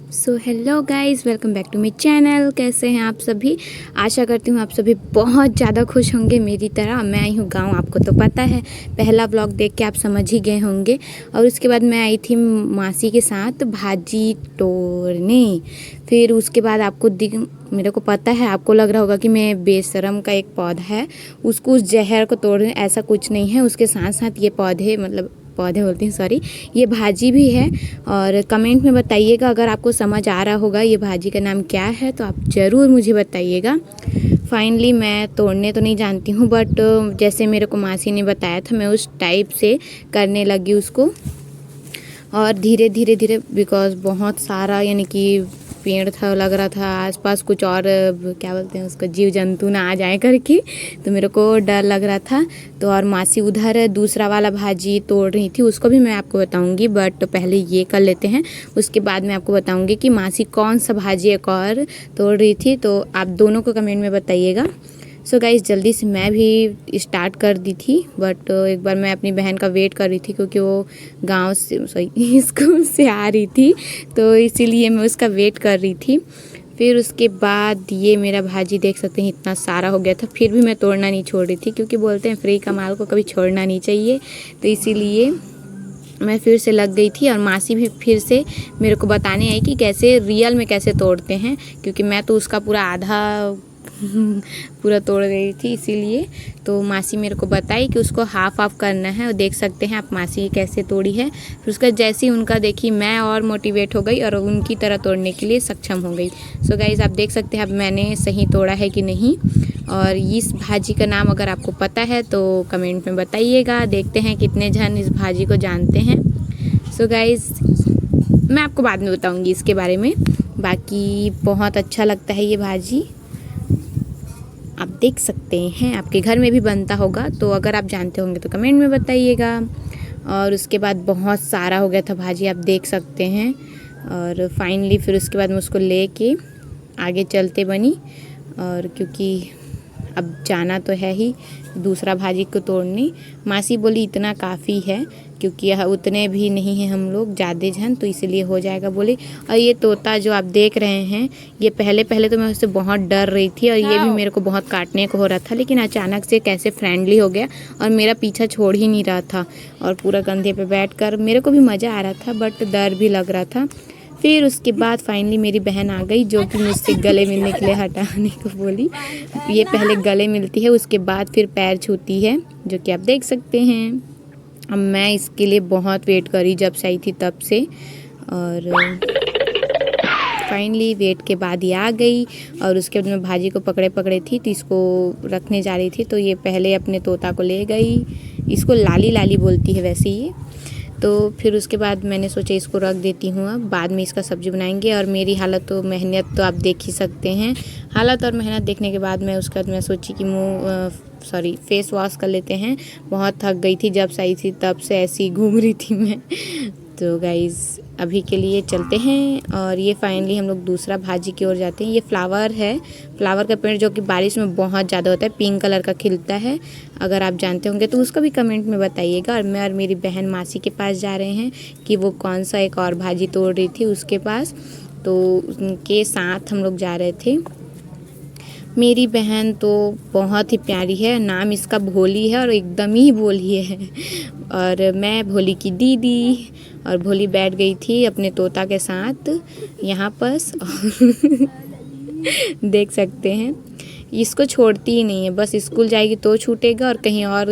So hello guys, welcome back to my channel. कैसे हैं आप सभी? आशा करती हूँ आप सभी बहुत ज़्यादा खुश होंगे मेरी तरह। मैं आई हूँ गांव, आपको तो पता है, पहला ब्लॉग देख के आप समझ ही गए होंगे। और उसके बाद मैं आई थी मासी के साथ भाजी तोड़ने। फिर उसके बाद मेरे को पता है, आपको लग रहा होगा कि मैं बेशरम का एक पौधा है उसको उस जहर को तोड़ रही हूँ। ऐसा कुछ नहीं है। उसके साथ साथ ये पौधे बोलती हैं, सॉरी, ये भाजी भी है। और कमेंट में बताइएगा अगर आपको समझ आ रहा होगा ये भाजी का नाम क्या है, तो आप ज़रूर मुझे बताइएगा। फाइनली मैं तोड़ने तो नहीं जानती हूँ, बट जैसे मेरे को मासी ने बताया था मैं उस टाइप से करने लगी उसको। और धीरे धीरे धीरे, बिकॉज बहुत सारा यानी कि पेड़ था, लग रहा था आसपास कुछ और क्या बोलते हैं उसको, जीव जंतु ना आ जाए करके, तो मेरे को डर लग रहा था। तो और मासी उधर दूसरा वाला भाजी तोड़ रही थी, उसको भी मैं आपको बताऊंगी, बट पहले ये कर लेते हैं। उसके बाद मैं आपको बताऊंगी कि मासी कौन सा भाजी एक और तोड़ रही थी। तो आप दोनों को कमेंट में बताइएगा। सो गाइस, जल्दी से मैं भी स्टार्ट कर दी थी, बट एक बार मैं अपनी बहन का वेट कर रही थी क्योंकि वो गांव से स्कूल से आ रही थी, तो इसीलिए मैं उसका वेट कर रही थी। फिर उसके बाद ये मेरा भाजी देख सकते हैं इतना सारा हो गया था, फिर भी मैं तोड़ना नहीं छोड़ रही थी क्योंकि बोलते हैं फ्री का माल को कभी छोड़ना नहीं चाहिए। तो इसीलिए मैं फिर से लग गई थी और मासी भी फिर से मेरे को बताने आई कि कैसे रियल में कैसे तोड़ते हैं, क्योंकि मैं तो उसका पूरा आधा पूरा तोड़ गई थी। इसीलिए तो मासी मेरे को बताई कि उसको हाफ हाफ करना है। और देख सकते हैं आप मासी कैसे तोड़ी है। फिर उसका जैसे ही उनका देखी मैं और मोटिवेट हो गई और उनकी तरह तोड़ने के लिए सक्षम हो गई। सो गाइस, आप देख सकते हैं अब मैंने सही तोड़ा है कि नहीं। और इस भाजी का नाम अगर आपको पता है तो कमेंट में बताइएगा। देखते हैं कितने जन इस भाजी को जानते हैं। सो गाइस, मैं आपको बाद में बताऊंगी इसके बारे में। बाकी बहुत अच्छा लगता है ये भाजी, आप देख सकते हैं, आपके घर में भी बनता होगा, तो अगर आप जानते होंगे तो कमेंट में बताइएगा। और उसके बाद बहुत सारा हो गया था भाजी, आप देख सकते हैं। और फाइनली फिर उसके बाद मैं उसको लेके आगे चलते बनी। और क्योंकि अब जाना तो है ही दूसरा भाजी को तोड़ने। मासी बोली इतना काफ़ी है, क्योंकि यह उतने भी नहीं हैं हम लोग, ज़्यादा जन, तो इसलिए हो जाएगा बोली। और ये तोता जो आप देख रहे हैं, ये पहले तो मैं उससे बहुत डर रही थी और ये भी मेरे को बहुत काटने को हो रहा था, लेकिन अचानक से कैसे फ्रेंडली हो गया और मेरा पीछा छोड़ ही नहीं रहा था। और पूरा कंधे पे बैठकर मेरे को भी मज़ा आ रहा था, बट डर भी लग रहा था। फिर उसके बाद फाइनली मेरी बहन आ गई, जो कि मुझसे गले मिलने के लिए हटाने को बोली। ये पहले गले मिलती है, उसके बाद फिर पैर छूती है, जो कि आप देख सकते हैं। अब मैं इसके लिए बहुत वेट करी जब से आई थी तब से। और फाइनली वेट के बाद ये आ गई। और उसके बाद मैं भाजी को पकड़े थी, तो इसको रखने जा रही थी, तो ये पहले अपने तोता को ले गई। इसको लाली लाली बोलती है वैसे ये। तो फिर उसके बाद मैंने सोचा इसको रख देती हूँ, अब बाद में इसका सब्ज़ी बनाएंगे। और मेरी हालत तो मेहनत तो आप देख ही सकते हैं। हालत और मेहनत देखने के बाद उसके बाद मैं सोची कि फेस वॉश कर लेते हैं। बहुत थक गई थी जब से आई थी, तब से ऐसी घूम रही थी मैं। तो गाइज़, अभी के लिए चलते हैं। और ये फाइनली हम लोग दूसरा भाजी की ओर जाते हैं। ये फ्लावर है, फ्लावर का पेड़, जो कि बारिश में बहुत ज़्यादा होता है, पिंक कलर का खिलता है। अगर आप जानते होंगे तो उसको भी कमेंट में बताइएगा। और मैं और मेरी बहन मासी के पास जा रहे हैं कि वो कौन सा एक और भाजी तोड़ रही थी उसके पास, तो उनके साथ हम लोग जा रहे थे। मेरी बहन तो बहुत ही प्यारी है, नाम इसका भोली है और एकदम ही भोली है। और मैं भोली की दीदी, और भोली बैठ गई थी अपने तोता के साथ यहाँ पास। देख सकते हैं, इसको छोड़ती ही नहीं है, बस स्कूल जाएगी तो छूटेगा और कहीं और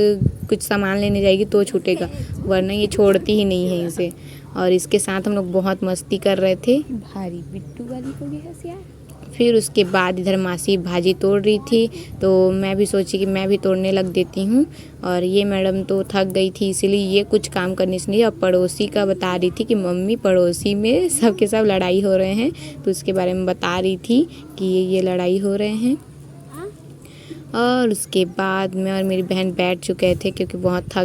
कुछ सामान लेने जाएगी तो छूटेगा, वरना ये छोड़ती ही नहीं है इसे। और इसके साथ हम लोग बहुत मस्ती कर रहे थे। भारी बिट्टू वाली को भी हंस यार। फिर उसके बाद इधर मासी भाजी तोड़ रही थी, तो मैं भी सोची कि मैं भी तोड़ने लग देती हूँ। और ये मैडम तो थक गई थी, इसीलिए ये कुछ काम करने से नहीं। और पड़ोसी का बता रही थी कि मम्मी पड़ोसी में सब के सब लड़ाई हो रहे हैं, तो उसके बारे में बता रही थी कि ये लड़ाई हो रहे हैं। और उसके बाद मैं और मेरी बहन बैठ चुके थे क्योंकि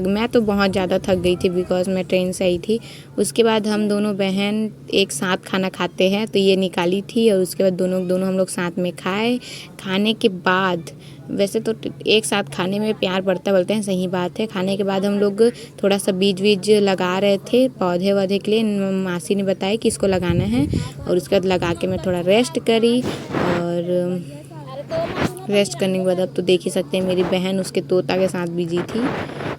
मैं तो बहुत ज़्यादा थक गई थी बिकॉज़ मैं ट्रेन से आई थी। उसके बाद हम दोनों बहन एक साथ खाना खाते हैं तो ये निकाली थी और उसके बाद दोनों हम लोग साथ में खाए। खाने के बाद वैसे तो एक साथ खाने में प्यार बढ़ता बोलते हैं, सही बात है। खाने के बाद हम लोग थोड़ा सा बीज लगा रहे थे पौधे वौधे के लिए। मासी ने बताया कि इसको लगाना है और उसके बाद लगा के मैं थोड़ा रेस्ट करी और रेस्ट करने के बाद अब तो देख ही सकते हैं मेरी बहन उसके तोता के साथ बिजी थी।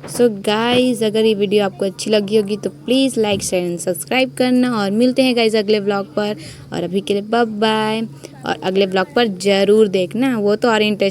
सो गाइज़, अगर ये वीडियो आपको अच्छी लगी होगी तो please like share and subscribe करना और मिलते हैं गाइज़ अगले ब्लॉग पर। और अभी के लिए बाय बाय और अगले ब्लॉग पर ज़रूर देखना, वो तो और इंटरेस्ट